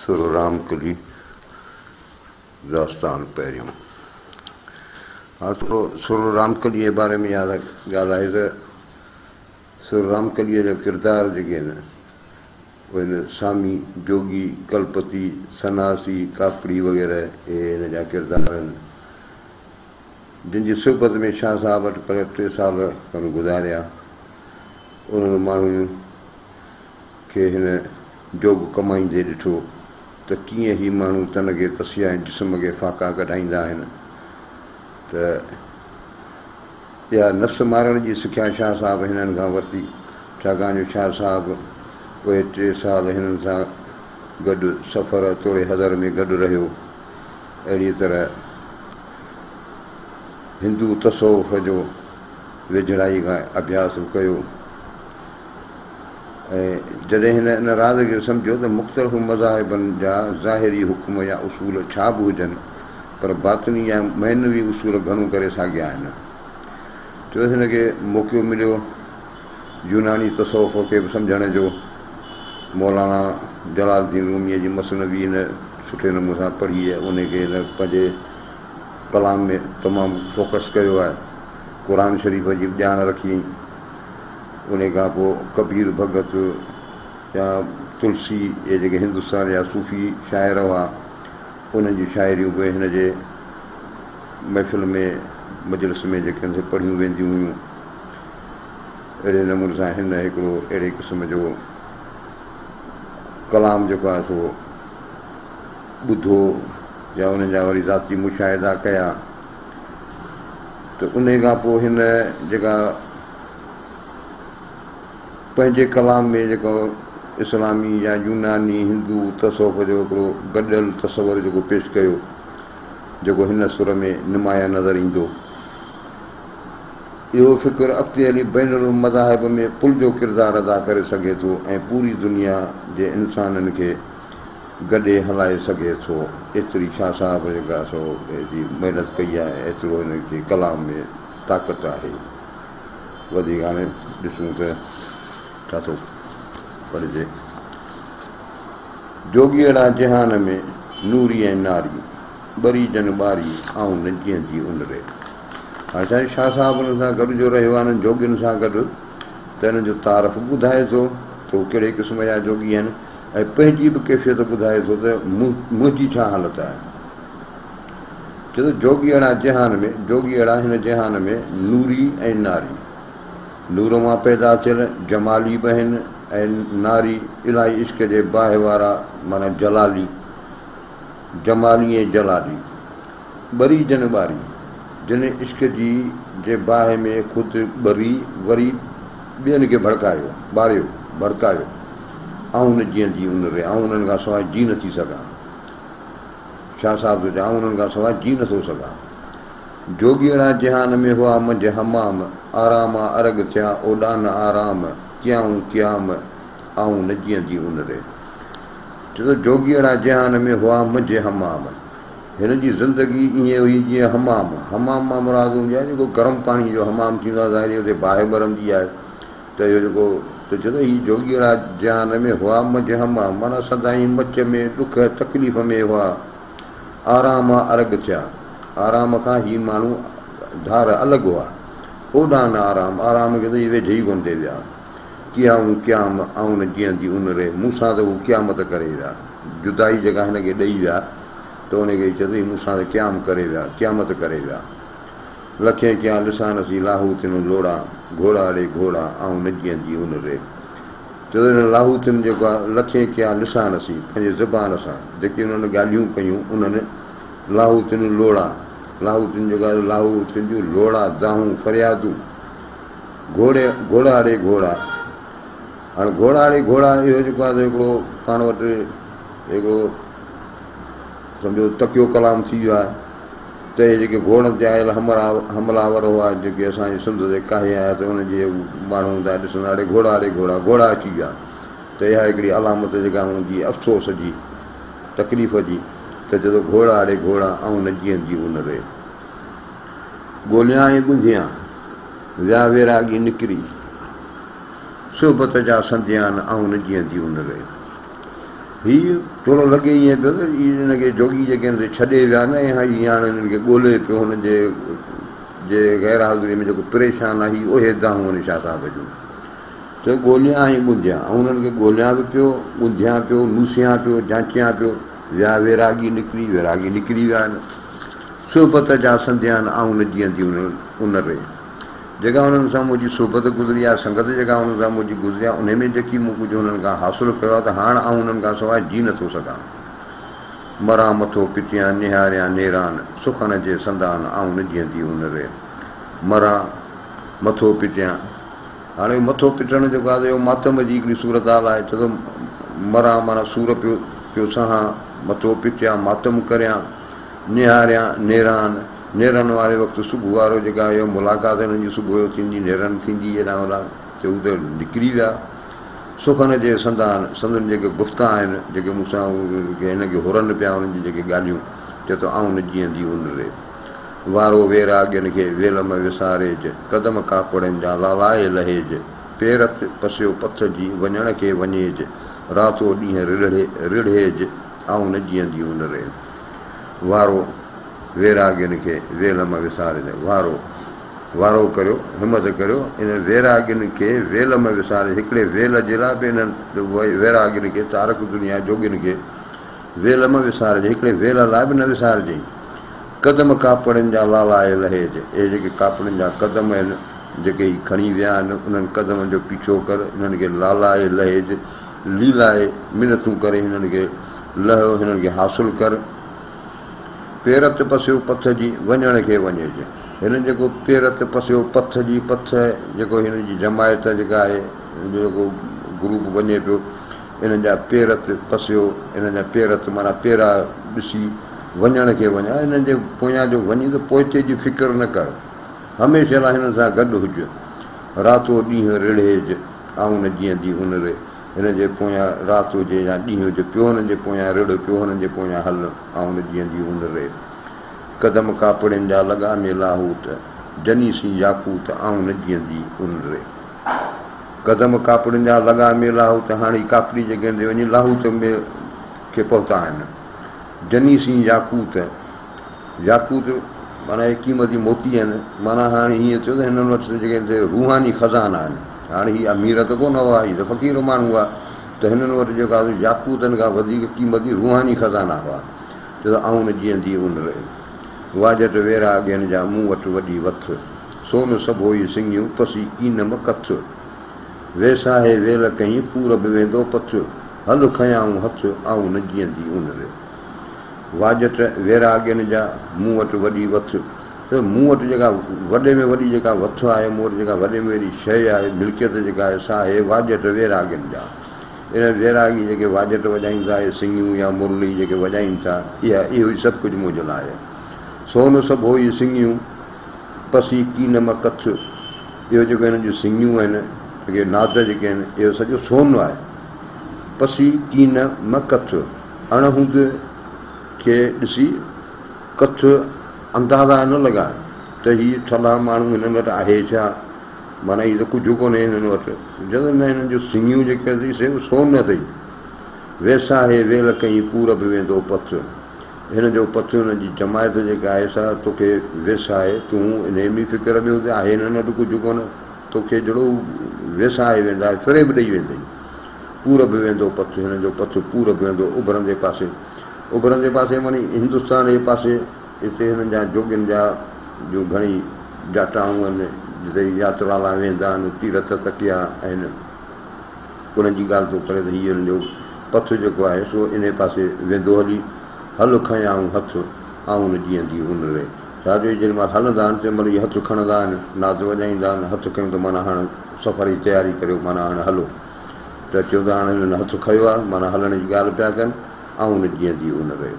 सुर रामकली दास्तान पहरियों। हाँ, थोरो सुर रामकली जे बारे में याद ॻाल्हाए त सुर रामकलीअ जा किरदार जेके आहिनि उहे सामी, जोगी, कलपति, सन्यासी, कापड़ी वग़ैरह इहे हिन जा किरदार आहिनि, जिन जी सुबत में शाह साहब वटि पर 3 साल खनि गुज़ारिया। उन्हनि माण्हुनि खे हिन जोग कमाईंदे ॾिठो त कीअं ई माण्हू तन खे तसिया ऐं जिस्म खे फाका कढाईंदा आहिनि। त इहा नफ़्स मारण जी सिख्या शाह साहब हिननि खां वरिती, छाकाणि जो शाह साहब उहे 3 साल हिननि सां गॾु सफ़र तोड़े हज़र में गॾु रहियो। अहिड़ी तरह हिंदू तसौफ़ जो वेझड़ाई खां अभ्यास कयो ऐं जॾहिं हिन इन राज़ खे सम्झो त मुख़्तलिफ़ मज़ाहिबनि जा ज़ाहिरी हुकुम या उसूल छा बि हुजनि, पर बातिनी या महनवी उसूल घणो करे साॻिया आहिनि। छो हिनखे मौक़ो मिलियो यूनानी तसौफ़ खे बि सम्झण जो। मौलाना जलालुद्दीन रूमीअ जी मसनवी हिन सुठे नमूने सां पढ़ी आहे, उनखे हिन पंहिंजे कलाम में तमामु फोकस कयो आहे। क़ुर शरीफ़ जी बि ॼाण रखी। उन खां पोइ कबीर भगत या तुलसी, इहे जेके हिंदुस्तान जा सूफ़ी शाइर हुआ, उन्हनि जी शाइरियूं बि हिन जे महफ़िल में मजलिस में जेके पढ़ियूं वेंदियूं हुयूं। अहिड़े नमूने सां हिन हिकिड़ो अहिड़े क़िस्म जो कलाम जेको आहे सो ॿुधो या उन्हनि जा वरी ज़ाती मुशाहिदा कया। त उन खां पोइ हिन जेका पंहिंजे कलाम में जेको इस्लामी या यूनानी हिंदू तसौफ़ जो हिकिड़ो गॾियल तसवर जेको पेश कयो, जेको हिन सुर में नुमाया नज़र ईंदो, इहो फ़िक्र अॻिते हली बैनुल मज़ाहिब में पुल जो किरदारु अदा करे सघे थो ऐं पूरी दुनिया जे इंसाननि खे गॾे हलाए सघे थो। एतिरी शाह साहब जेका सो एॾी महिनत कई आहे, एतिरो हिन जे कलाम में ताक़त आहे। वधीक हाणे ॾिसूं त छा थो पढ़िजे। जोगी अहिड़ा जहान में नूरी ऐं नारी ॿरी जन ॿारी ऐं न जीअंदी उन रे। हाणे छा शाह साहब हुन सां गॾु जो रहियो आहे, हिननि जोगियुनि सां गॾु, त हिननि जो तारफ़ ॿुधाए थो त उहे कहिड़े क़िस्म जा जोगी आहिनि ऐं पंहिंजी बि कैफ़ियत ॿुधाए थो त मुंहिंजी छा हालति आहे। छो त जोगी अहिड़ा जहान में, जोगी अहिड़ा हिन जहान में नूरी ऐं नारी, नूर मां पैदा थियल जमाली बि आहिनि ऐं नारी इलाही इश्क जे बाहि वारा, माना जलाली, जमाली ऐं जलाली, ॿरी जन ॿारी, जिन इश्क जी जे बाहि में ख़ुदि ॿरी वरी ॿियनि खे भड़कायो, ॿारियो, भड़कायो, ऐं न जीअंदी उन रे, ऐं उन्हनि खां सवाइ जी नथी सघां। शाह साहिब जो चवां, उन्हनि खां सवाइ जी नथो सघां। जोगी अहिड़ा जहान में हुआ मंझि हमाम, आराम अर्ग थिया ओॾान आराम, क्याऊं क्याम ऐं न जीअंदी उन रे। छो त जोगी अहिड़ा जहान में हुआ मंझि हमाम, हिन जी ज़िंदगी ईअं हुई जीअं हमाम। हमाम मां मुराद हूंदी आहे जेको गरम पाणी जो हमाम थींदो आहे, ज़ाहिर हुते बाहि ॿरंदी आहे। त इहो जेको त चए थो हीअ जोगी अहिड़ा जहान में हुआ मंझि हमाम, माना सदाईं मच में ॾुख तकलीफ़ में हुआ। आराम अर्ग थिया, आराम खां ही माण्हू धार अलॻि हुआ। ओॾान आराम, आराम खे त इहे वेझे ई कोन ते विया। क्याऊं क्याम ऐं न जीअंदी उन रे, मूंसां त हू क़यामत करे विया। जुदाई जेका हिनखे ॾेई विया त उनखे चए थो मूंसां त क़याम करे विया, क़यामत करे विया। लखे कया लिसान सी लाहूतिन लोड़ा, घोड़ा ॾे घोड़ा ऐं न जीअंदी उन रे। छो त हिन लाहूतिन जेको आहे, लखे कया लिसान सी, पंहिंजे ज़बान सां जेके उन्हनि ॻाल्हियूं कयूं, उन्हनि लाहूतिन लोड़ा, लाहूतिन जेको आहे लाहूतिन जूं लोड़ा, दाहूं, फरियादूं, घोड़ा ॾे घोड़ा। हाणे घोड़ा ॾे घोड़ा इहो जेको आहे हिकिड़ो पाण वटि हिकिड़ो सम्झो तकियो कलाम थी वियो आहे। त इहे जेके घोड़नि ते आयल हमलावर हुआ, जेके असांजे सिंध ते काहे आया, त उन्हनि जे माण्हू हूंदा ॾिसंदा ॾे घोड़ा ॾे घोड़ा, घोड़ा अची विया। त इहा हिकिड़ी अलामत जेका हूंदी अफ़सोस जी, तकलीफ़ जी, त चए थो घोड़ा ॾे घोड़ा ऐं न जीअंदी उन रे। ॻोल्हियां ऐं ॻुंधियां विया वेरागी निकिरी, सुहबत जा संधियान ऐं न जीअंदी उन रे। हीउ थोरो लॻे ईअं पियो त हिनखे जोगी जेके आहिनि छॾे विया न ऐं हीअं हाणे हिननि खे ॻोल्हे पियो हुनजे जे गैर हाज़िरी में जेको परेशान आहे हीअ उहे दाहूं आहिनि शाह साहिब जूं त ॻोल्हियां ऐं ॻुंधियां ऐं हुननि खे ॻोल्हियां बि पियो ॻुंधियां पियो नूसियां पियो जांचियां पियो विया वैरागी निकिरी विया आहिनि सुहबत जा संधिया आहिनि ऐं न जीअंदी उन रे जेका हुननि सां मुंहिंजी सुहबत गुज़री आहे संगत जेका हुननि सां मुंहिंजी गुज़री आहे उन में जेकी मूं कुझु हुननि खां हासिलु कयो आहे त हाणे आउं हुननि खां सवाइ जी नथो सघां मरां मथो पिटियां निहारियां नेरान सुखन जे संदान ऐं न जीअंदी उन रे मरां मथो पिटियां हाणे मथो पिटण जेको आहे मातम जी हिकिड़ी सूरत हाल आहे छो त मरां माना सूर पियो सहां मथो पिटियां मातम करियां निहारियां नेरान नेरनि वारे वक़्तु सुबुह वारो जेका इहो मुलाक़ात हिननि जी सुबुह जो थींदी नेरनि थींदी हेॾां होॾां त हू त निकिरी विया सुखनि जे संदान संदनि जेके गुफ़्ता आहिनि जेके मूंसां हिनखे हुरनि पिया हुननि जी जेके ॻाल्हियूं चए थो आउं न जीअंदी उन रे वारो वेरागियुनि खे वेलम विसारेज कदम कापड़नि जा लालाए लहेज पेरत पसियो पथ जी वञण खे वञेज रातो ॾींहुं रिढ़ेज आउं न जीअंदी उन रे वारो वैरागियुनि खे वेलम विसारे वारो करियो हिमत करियो इन वैरागियुनि खे वेलम विसारे हिकिड़े वेल जे लाइ बि इन्हनि वैरागियुनि खे तारक दुनिया जोगियुनि खे वेलम विसारिजे हिकिड़े वेल लाइ बि न विसारिजई कदम कापड़नि जा लालाए लहेज इहे जेके कापड़नि जा कदम आहिनि जेके ही खणी विया आहिनि उन्हनि कदमनि जो पीछो कर हिननि खे लालाए लहेज लीलाए मिनतूं करे हिननि खे लहियो हिननि खे हासिलु कर पेरत पसियो पथ जी वञण खे वञेजे हिननि जेको पेरत पसियो पथ जी पथ जेको हिन जी जमायत जेका आहे जेको ग्रुप वञे पियो इन्हनि जा पेरत पसियो इन्हनि जा पेरत माना पेरा ॾिसी वञण खे वञा हिननि जे पोयां जो वञी त पोइते जी फिकिर न कर हमेशह लाइ हिननि सां गॾु हुज रातो ॾींहुं रिढ़ेज आउं न जीअंदी उन रे हिन जे पोयां राति हुजे या ॾींहुं हुजे पियो हुननि जे पोयां रिड़ पियो हुननि जे पोयां हल आउं न जीअंदी उन रे कदम कापड़नि जा लॻा में लाहूत जनी सी याकूत आउं न जीअंदी उन रे कदम कापड़नि जा लॻा में लाहूत हाणे कापड़ी जे कंदे वञी लाहूत में खे पहुता आहिनि जनी सी याकूत माना क़ीमती मोती आहिनि माना हाणे हीअं थियो त हिननि वटि जेके रूहानी खज़ाना आहिनि हाणे हीअ अमीर त कोन हुआ हीअ त फ़क़ीर माण्हू हुआ त हिननि वटि जेका याकूतनि खां वधीक क़ीमती रूहानी खज़ाना हुआ छो त आउं न जीअंदी उन रे वाजट वैरागियुनि जा मूं वटि वॾी वथ सोन सभु हुई सिंगियूं पसी कीन म कथ वेसाहे वेल कहीं पूरब वेंदो पथ हल खयाऊं हथ आउं न जीअंदी उन रे वाजट वैरागियुनि जा मूं वटि वॾी वथ त मूं वटि जेका वॾे में वॾी जेका वथ आहे मूं वटि जेका वॾे में वॾी शइ आहे मिल्कियत जेका आहे सा आहे वाजट वैरागियुनि जा इन वैरागी जेके वाजट वॼाईंदा आहे सिंगियूं या मुरली जेके वॼाइनि था इहो ई सभु कुझु मुंहिंजे लाइ आहे सोन सभु हुई सिंगियूं पसी कीन म कथ इहो जेको हिननि जूं सिंगियूं आहिनि जेके नाद जेके आहिनि इहो सॼो सोन आहे पसी कीन म कथ अणहुद खे ॾिसी कथ अंदाज़ा न लॻाए त हीअ थला माण्हू हिननि वटि आहे छा माना हीअ त कुझु कोन्हे हिननि वटि जॾहिं न हिननि जूं सिंगियूं जेके अथई से सोन अथई वैसा हे वेल कई पूरब वेंदो पथ हिन जो पथ हुननि जी जमायत जेका आहे सा तोखे वेसाए तूं इन में फिकिर में हुते आहे हिननि वटि कुझु कोन तोखे जहिड़ो वेसाए वेंदा फिरे बि ॾेई वेंदई पूरब वेंदो पथ हिन जो पथ पूरब वेंदो उभरंदे पासे मानी हिंदुस्तान जे पासे हिते हिननि जा जोगियुनि जा जो घणी जाटाऊं आहिनि जिते यात्रा लाइ वेंदा आहिनि तीरथ तकिया आहिनि उन्हनि जी ॻाल्हि थो करे त हीअ हिननि जो पथ जेको आहे सो इन पासे वेंदो हली हल खयाऊं हथ आउं न जीअंदी उन रे छाजो जेॾी महिल हलंदा आहिनि तंहिं महिल इहे हथु खणंदा आहिनि नाद वॼाईंदा आहिनि हथु खयूं त माना हाणे सफ़र जी तयारी करियो माना हाणे हलो त चवंदा हाणे हिननि हथु खयो आहे माना हलण जी ॻाल्हि पिया कनि आउं न जीअंदी उन रे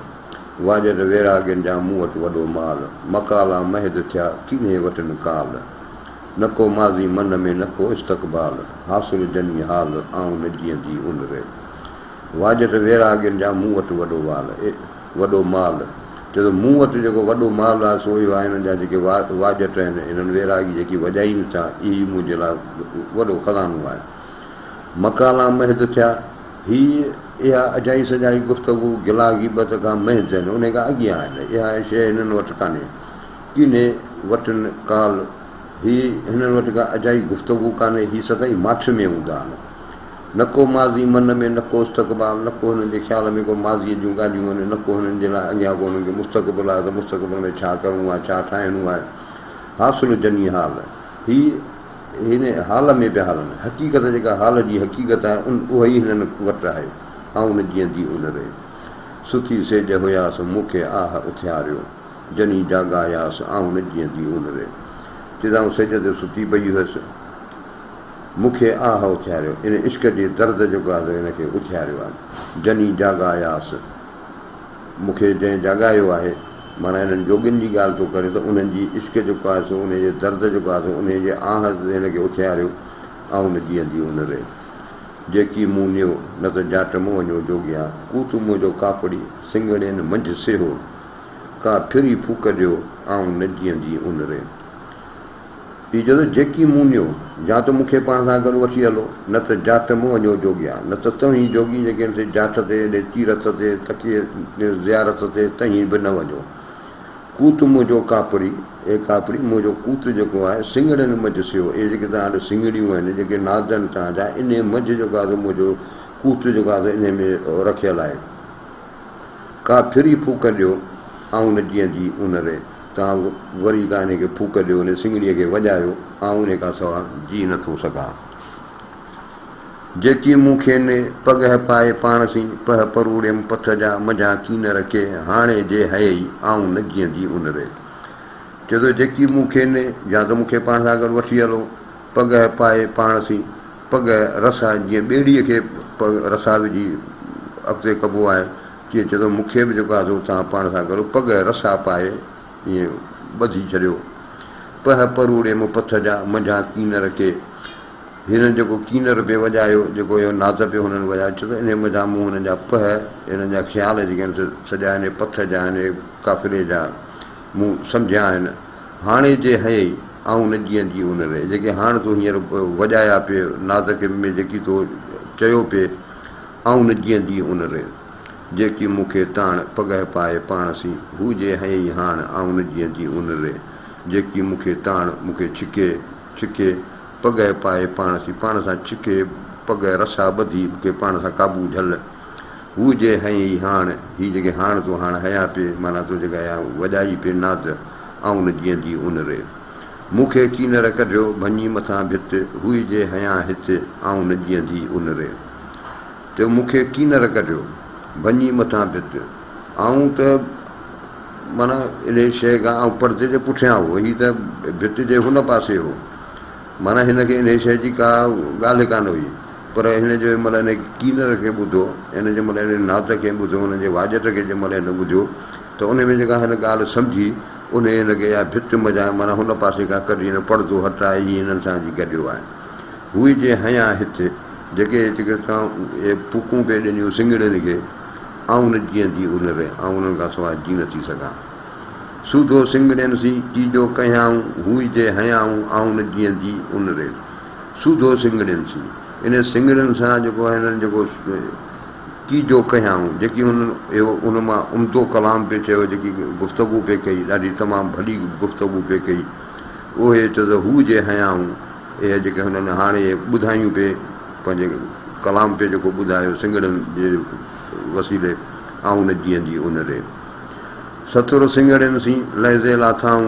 वाजट वैरागियुनि जा मूं वटि वॾो माल मकाला महद थिया कीने वटि काल न को माज़ी मन में न को इस्तक़बाल हासिल जनी हाल आउं न जीअंदी उन रे वाजट वैरागियुनि जा मूं वटि वॾो माल छो त मूं वटि जेको वॾो माल आहे सो इहो आहे हिननि जा जेके वाजट आहिनि हिननि वैरागी जेकी वॼाइनि था इहा मुंहिंजे लाइ वॾो खज़ानो आहे मकाला महद थिया हीअ इहा अजाई सजाई गुफ़्तगू गिला ग़ीबत खां महज़ आहिनि, उन खां अॻियां आहिनि। इहा शइ हिननि वटि कान्हे, कीने वटि काल हीअ हिननि वटि का अजाई गुफ़्तगू कान्हे, हीअ सदाई माठ में हूंदा आहिनि। न को माज़ी मन में, न को इस्तक़बाल, न को हिननि जे ख़्याल में को माज़ीअ जूं ॻाल्हियूं आहिनि, न को हिननि जे लाइ अॻियां को हुननि खे मुस्तक़बिल आहे त मुस्तक़बिल में छा करिणो आहे, छा ठाहिणो आहे। हासिलु जनी हाल हीअ हिन हाल में पिया हलनि। हक़ीक़त जेका हाल जी हक़ीक़त आहे उहा ई हिननि वटि आहे। ऐं जीअंदी उन रे सुठी सेज हुयासीं मूंखे आह उथियारियो, जनी जाॻायासीं ऐं न जीअंदी उन रे। चइदाऊं सेज ते सुती पई हुयसि, मूंखे आह उथियारियो, इन इश्क जे दर्द जेको आहे हिनखे उथियारियो आहे। जनी जाॻायासीं, मूंखे जंहिं जाॻायो आहे, माना हिननि जोगियुनि जी ॻाल्हि थो करे त उन्हनि जी इश्क जेको आहे सो उन जे दर्द जेको आहे सो उन जे आह हिनखे उथियारियो ऐं न जीअंदी उन रे। जेकी मूं नियो न त जाट मूं वञो जोगिया, कूत मुंहिंजो कापड़ी सिंगड़ियुनि मंझि सेहो, का फिरी फूक ॾियो ऐं न जीअंदी उन रे। हीअ चए थो जेकी मूं नियो, या त मूंखे पाण सां गॾु वठी हलो, न त जाट मूं वञो जोगिया, न त तव्हीं जोगी जेके जाट ते हेॾे तीरथ ते तकीअ ज़ियारत ते तव्हीं बि न वञो। कूत मुंहिंजो कापड़ी, ए कापड़ी मुंहिंजो कूत जेको आहे सिंगड़ियुनि मंझि सेहो, इहे जेके तव्हां वटि सिंगड़ियूं आहिनि जेके नादनि तव्हांजा, इन मंझि जेको आहे मुंहिंजो कूत जेको आहे इन में रखियलु आहे। का फिरी फूक ॾियो ऐं न जीअंदी उन रे, तव्हां वरी का इन खे फूक ॾियो, उन सिंगड़ीअ खे वॼायो ऐं उन खां सवाइ जी नथो सघां। जेकी मूंखे ने पगह पाए पाण सी, पह परूड़ियमि पथ जा मझा कीन रखे, हाणे जे हयई ऐं न जीअंदी उन रे। चए थो जेकी मूंखे ने, या त मूंखे पाण सां गॾु वठी हलो, पगह पाए पाण सी, पग रसा जीअं ॿेड़ीअ खे रसा विझी अॻिते कबो आहे, तीअं चए थो मूंखे बि जेको आहे तव्हां पाण सां गॾु पग रसा पाए ईअं ॿधी छॾियो। पह परूड़ियमि पथ जा मझा कीन रखे, हिननि जेको कीनर पियो वॼायो, जेको इहो नाद पियो हुननि वॼायो, छो त इन मथां मूं हुननि जा पह, हिननि जा ख़्याल जेके आहिनि सॼा हिन पथ जा आहिनि, काफ़िले जा मूं सम्झिया आहिनि। हाणे जे हयई ऐं न जीअंदी उन रे, जेके हाणे तूं हींअर वॼाया पिए नाद खे में जेकी तो चयो पिए ऐं न जीअंदी उन रे। जेकी मूंखे ताण पगह पाए पाण सी, हू जे हयई हाण ऐं न जीअंदी उन रे। जेकी मूंखे ताण मूंखे छिके छिके, पगह पाए पाण सी, पाण सां छिके पग रसा ॿधी मूंखे पाण सां क़ाबू झल, हू जे हयई हाण, हीअ जेके हाणे तूं हाणे हया पिए, माना तूं जेका वॼाई पिए नाद ऐं न जीअंदी उन रे। मूंखे कीनर कढियो भञी मथां भित, हू जे हया हिते ऐं न जीअंदी उन रे। त मूंखे कीनर कढियो भञी मथां भित, ऐं त माना इन शइ खां ऐं परदे जे पुठियां हो, हीअ त भित जे हुन पासे हो, माना हिनखे इन शइ जी का ॻाल्हि कान हुई। पर हिन जो महिल हिन कीनर खे ॿुधो, हिन जे महिल हिन नाद खे ॿुधो, हुनजे वाजट खे जंहिं महिल हिन ॿुधियो त उन में जेका हिन ॻाल्हि सम्झी, उन हिनखे इहा भित मज़ा माना हुन पासे खां कढी हिन पर्दो हटाए हीअ हिननि सां जी गॾियो आहे। हू जे हया हिते, जेके जेके तव्हां इहे फूकूं पिए ॾिनियूं सिंगड़ियुनि खे ऐं न जीअंदी उन रे, ऐं उन्हनि खां सवाइ जी नथी सघां। सूधो सिंगड़ियुनि सी कीजो कयाऊं, हू जे हयाऊं ऐं न जीअंदी उन रे। सूधो सिंगड़ियुनि सी, इन सिंगड़ियुनि सां जेको आहे हिननि जेको कीजो कयाऊं, जेकी इहो उन मां उम्दो कलाम पिए चयो, जेकी गुफ़्तगू पिए कई, ॾाढी तमामु भली गुफ़्तगू पिए कई, उहे चयो त हू जे हयाऊं, इहे जेके हुननि हाणे ॿुधायूं पिए पंहिंजे कलाम पिए जेको ॿुधायो सिंगड़ियुनि जे वसीले ऐं न जीअंदी उन रे। सतुर सिंगड़ियुनि सी लहज़े लाथाऊं,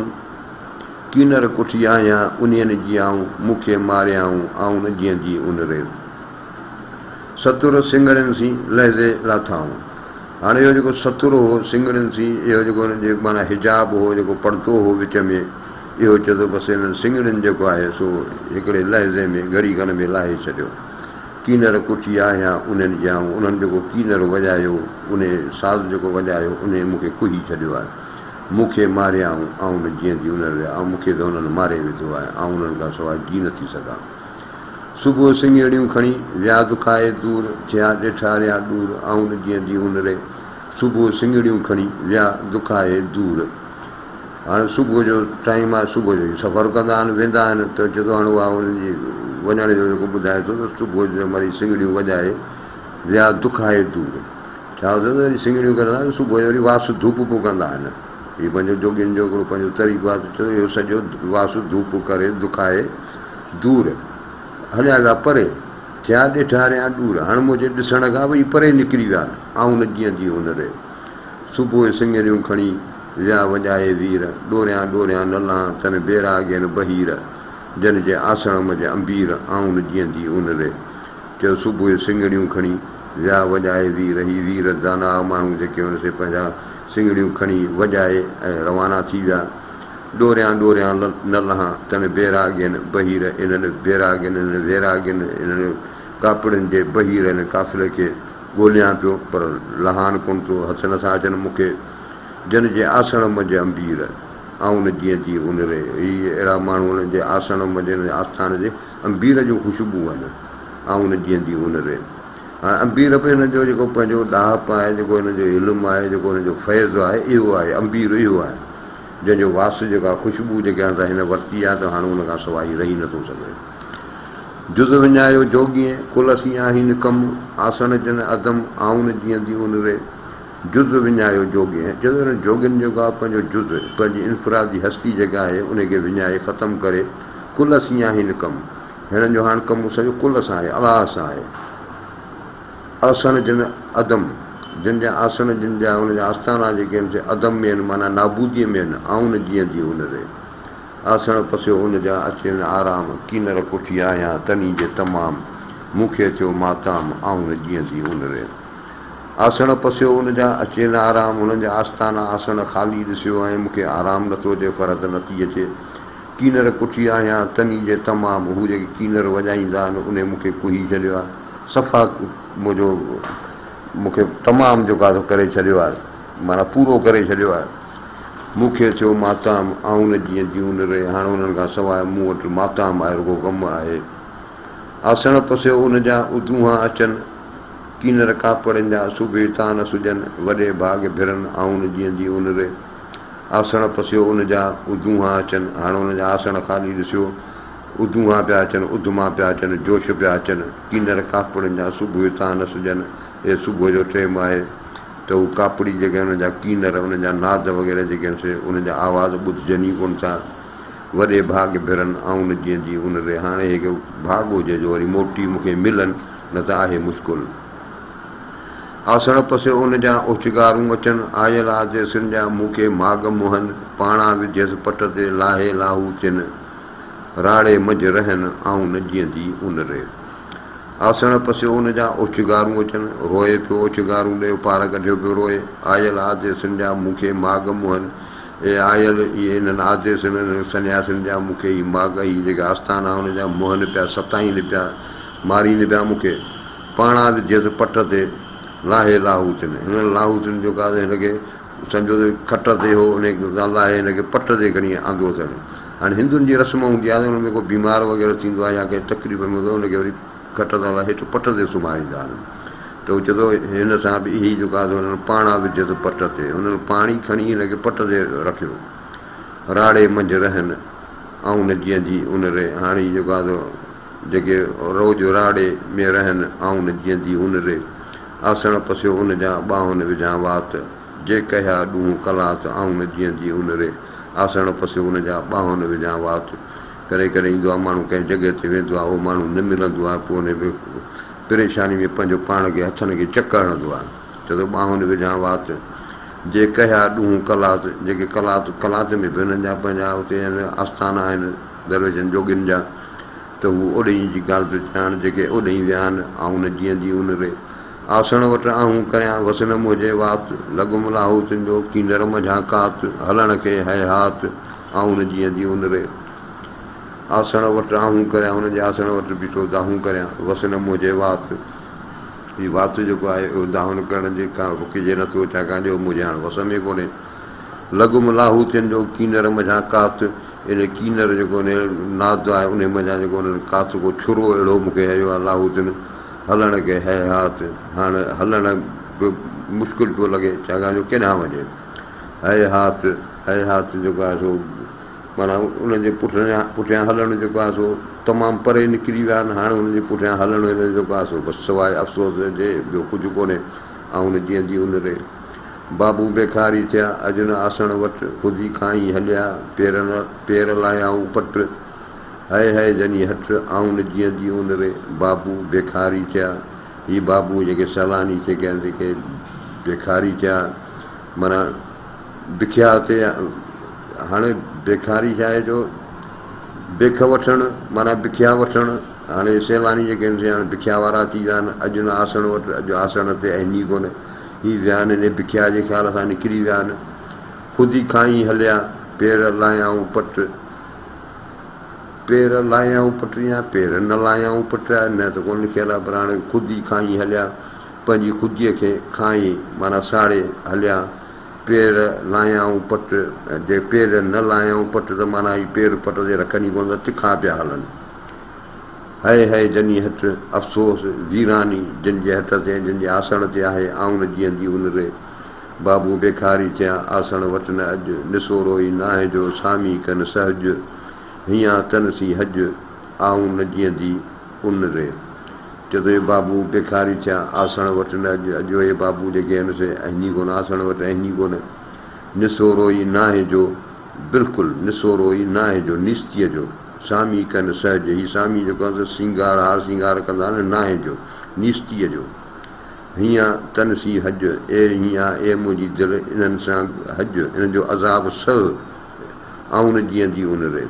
कीनर कुठी आहियां उन्हनि जी आऊं, मूंखे मारियाऊं ऐं न जीअंदी उन रे। सतुर सिंगड़ियुनि सी लहज़े लाथाऊं, हाणे इहो जेको सतुर हो सिंगड़ियुनि सी, इहो जेको हिननि जो माना हिजाब हो, जेको पर्दो हो विच में, इहो चए थो बसि हिननि सिंगड़ियुनि जेको आहे सो हिकिड़े लहज़े में घड़ी खन में लाहे छॾियो। कीनर कुठी आहियां उन्हनि जी आऊं, उन्हनि जेको कीनर वॼायो, उन साज़ जेको वॼायो उन मूंखे कुही छॾियो आहे। मूंखे मारियाऊं ऐं न जीअंदी उन रे, ऐं मूंखे त उन्हनि मारे विधो आहे ऐं उन्हनि खां सवाइ जी नथी सघां। सुबुह सिंगड़ियूं खणी विया दुखाए दूर, थिया ॾेठारिया दूर ऐं न जीअंदी उन रे। सुबुह सिंगड़ियूं खणी विया दुखाए दूर, हाणे सुबुह जो टाइम आहे, सुबुह जो सफ़र कंदा आहिनि, वेंदा आहिनि, त चए थो हाणे उहा उन्हनि जी वञण जो जेको ॿुधाए थो त सुबुह जो वरी सिंगड़ियूं वॼाए विया दुखाए दूर। छा वरी सिंगड़ियूं कंदा सुबुह जो वरी वासु धूप बि कंदा आहिनि। हीअ पंहिंजो जोगियुनि जो हिकिड़ो पंहिंजो तरीक़ो आहे त इहो सॼो वासु धूप करे दुखाए दूर। हलिया विया परे, थिया ॾिठा रहिया दूर। हाणे मुंहिंजे ॾिसण खां भई परे निकिरी विया आऊं न जीअं जी हुन रे। सुबुह जो सिंगड़ियूं खणी विया वॼाए वीर, ॾोरियां ॾोरियां नला तन बेरागेन बहीर, जन जे आसण मजे अंबीर आऊं न जीअं जी उन रे। चयो सुबुह जो सिंगड़ियूं खणी विया वॼाए वीर, ही वीर दाना माण्हू जेके हुन से पंहिंजा सिंगड़ियूं खणी वॼाए ऐं रवाना थी विया। ॾोरियां ॾोरियां न लहां तन बेरागेन बहीर, इन्हनि बेरागनि वेरागनि इन्हनि कापड़नि जे बहीर हिन काफ़िले खे ॻोल्हियां पियो पर लहान कोन थो, हथ नथा अचनि मूंखे। जन जे आसण मजे अंबीर आऊं न जीअं जी उन रे। इहे अहिड़ा माण्हू हुननि जे आसण मजे आस्थान जे अंबीर जूं ख़ुशबू आहिनि आऊं न जीअं जी उन रे। हाणे अंबीर बि हिन जो जेको पंहिंजो ॾाहप आहे, जेको हिन जो इल्मु आहे, जेको हिन जो फैज़ आहे, इहो आहे अंबीर। इहो आहे जंहिंजो वास जेका ख़ुशबू जेका त हिन वरिती आहे, त हाणे हुन खां सवाइ रही नथो सघे। जुज़ विञायो जोगीअ कुलसी आहिनि कमु, आसण जन अदम आऊं न जीअं जी उन रे। जुज़ विञायो जोगीअ, जॾहिं हिन जोगियुनि जेको आहे पंहिंजो जुज़ पंहिंजी इनफरादी हस्ती जेका आहे उनखे विञाए ख़तमु करे कुलसी आहिनि कमु। हिननि जो हाणे कमु सॼो कुल सां आहे, अलाह सां आहे। आसण जिन अदम, जिन जा आसण जिन जा हुन जा आस्थाना जेके आहिनि से अदम में आहिनि, माना नाबूदीअ में आहिनि आऊं न जीअं जी उन रे। आसण पसियो उन जा अचनि आराम, कीनर कोठी आहियां तनी जे तमामु, मूंखे थियो माताम आऊं न जीअं जी उन रे। आसण पसियो उन जा अचनि आराम, हुननि जा आस्थाना आसण ख़ाली ॾिसियो ऐं मूंखे आराम नथो अचे, फ़र्क़ु नथी अचे। कीनर कोठी आहियां तनी जे तमामु, हू जेके कीनर वॼाईंदा आहिनि उन मूंखे कुही छॾियो आहे, सफ़ा मुंहिंजो मूंखे तमामु जेको आहे करे छॾियो आहे, माना पूरो करे छॾियो आहे। मूंखे थियो माताम आऊं न जीअं जी उन रे। हाणे हुननि खां सवाइ मूं वटि माताम आहे, रुगो ग़म आहे। आसण पसियो उन जा उदूहा अचनि, कीनर कापड़नि जा सुबे तान सुजनि, वॾे भाग भिरनि आऊं न जीअं जी उन रे। आसण पसियो उन जा उदूहा अचनि, हाणे हुन जा आसण ख़ाली ॾिसियो, उदूहा पिया अचनि, उधमा पिया अचनि, जोश पिया अचनि। कीनर कापड़नि जा सुबुह तान सुजनि, इहे सुबुह जो टाइम आहे त हू कापड़ी जेके हुन जा कीनर, हुन जा नाद वग़ैरह जेके आहिनि से उन जा आवाज़ ॿुधजनि ई कोन था। वॾे भाग भिरनि आऊं न जीअं जी उन रे। हाणे हिकु भाग हुजे जो वरी मोटी मूंखे मिलनि, न त आहे मुश्किल। आसण पसियो उन जा उचगारूं अचनि, आयल आदे सिन जा मूंखे माग मुहनि, पाणा विझसि पट ते लाहे लाहू थियनि, राड़े मझ रहनि आऊं न जीअं जी उन रे। आसण पसियो उन जा उचगारूं अचनि, रोए पियो उचगारूं ॾे पार कढियो पियो रोए। आयल आदे सिन जा मूंखे माग मुहनि, ए आयल इहे हिननि आदेसनि सन्यासिन जा मूंखे ई माग, ई जेका आस्थाना हुन जा मुहनि पिया, सताईनि पिया, मारीनि पिया मूंखे। पाणा विझसि पट ते लाहे लाहू थियनि, हिन लाहू थियनि जेका हिनखे सम्झो त खट ते हो, उन लाहे हिनखे पट ते खणी आंदो अथनि। हाणे हिंदुनि जी रस्म हूंदी आहे त हुन में को बीमार वग़ैरह थींदो आहे या कंहिं तकलीफ़ में हूंदो आहे, हुनखे वरी खट तां हेठि पट ते सुम्हारींदा आहिनि। त हू चए थो हिन सां बि इहा जेका आहे हुननि पाणा विझसि पट ते, हुननि पाणी खणी हिनखे पट ते रखियो, राड़े मंझि रहनि आऊं न जीअं जी उन रे। हाणे जेको आहे जेके रोज़ राड़े में रहनि आऊं न जीअं जी उन रे। आसण पसियो उन जा ॿाहुनि विझां वात, जे कया ॾूंहुं कलात आऊं न जीअं जी उन रे। आसण पसियो उन जा ॿाहुनि विझां वात। कॾहिं कॾहिं ईंदो आहे माण्हू कंहिं जॻह ते वेंदो आहे, उहो माण्हू न मिलंदो आहे, पोइ उन परेशानी में पंहिंजो पाण खे हथनि खे चक हणंदो आहे। चए थो ॿाहुनि विझां वात, जे कया ॾूंहुं कलात, जेके कलात में बि हिननि जा पंहिंजा हुते आस्थाना आहिनि दरवेजनि जोगियुनि जा, त हू ओॾे जी ॻाल्हि पियो चवनि, जेके ओॾे विया आहिनि आऊं न जीअं जी उन रे। आसण वटि आहूं करियां वसन मुंहिंजे वात, लॻुम लाहू तुंहिंजो कीनर मझां कात, हलण खे है हाथ आऊं न जीअं जी उन रे। आसण वटि आहूं करियां, हुनजे आसण वटि बीठो दाहूं करियां, वसन मुंहिंजे वात। हीअ वात जेको आहे उहो दाहन करण जे का रुकिजे नथो, छाकाणि जो मुंहिंजे हाणे वस में कोन्हे। लॻुम लाहू थियनि जो कीनर मझां कात, इन कीनर जेको उन नाद आहे उन मझां जेको उन्हनि कात को छुरो अहिड़ो मूंखे हयो आहे लाहू थियनि, हलण खे है हाथ। हाणे हलण बि मुश्किल पियो लॻे, छाकाणि जो केॾांहुं वञे। है हाथ जेको आहे सो माना उनजे पुठियां हलणु जेको आहे सो तमामु परे निकिरी विया आहिनि। हाणे उनजे पुठियां हलणु हिन जेको आहे सो बसि सवाइ अफ़सोस जे ॿियो कुझु कोन्हे। ऐं उन जीअं जी उन रे बाबू बेखारी थिया अॼु न आसण वटि ख़ुदि खां ई हलिया पेर लायाऊं पट है जनी हट ऐं न जीअं जी उन रे बाबू बेखारी थिया। ही बाबू जेके सैलानी जेके आहिनि जेके बेखारी थिया माना बिखिया ते हाणे बेखारी छा आहे जो बिख वठणु माना बिखिया वठणु। हाणे सैलानी जेके आहिनि से हाणे बिखिया वारा थी विया आहिनि। अॼु न आसण वटि अॼु आसण ते ऐनी कोन्हे। ही विया आहिनि इन बिखिया जे ख़्याल सां निकिरी विया आहिनि। ख़ुदि खां ई हलिया पेर लायाऊं पट पेर लायाऊं पट या पेर न लायाऊं पट आहे न त कोन लिखियलु आहे पर हाणे ख़ुदि खां ई हलिया पंहिंजी ख़ुदीअ खे खां ई माना साड़े हलिया पेर लायाऊं पट जे पेर न लायाऊं पट त माना ही पेर पट ते रखनि ई कोन था तिखा पिया हलनि। है जनी हट अफ़सोस वीरानी जिन जे हट ते जिन जे आसण ते आहे ऐं न जीअं जी उन रे बाबू बेखारी थिया आसण वटि न अॼु निसोरो ई न आहे जो सामी कनि सहज हीअं तनसी हज ऐं न जीअं जी उन रे चए थो बाबू बेखारी थिया आसण वटि न अॼु हे बाबू जेके आहिनि से ऐनी कोन आसण वटि ऐनी कोन निसोरो ई न आहे जो बिल्कुलु निसोरो ई न आहे जो निस्तीअ जो सामी कनि सहज ही सामी जेको आहे सिंगार हार सिंगार कंदा आहिनि न आहे जो निस्तीअ जो हीअं तनसी हज हीअं ए मुंहिंजी दिलि इन्हनि सां हज इन्हनि जो अज़ाब सह ऐं न जीअं जी उन रे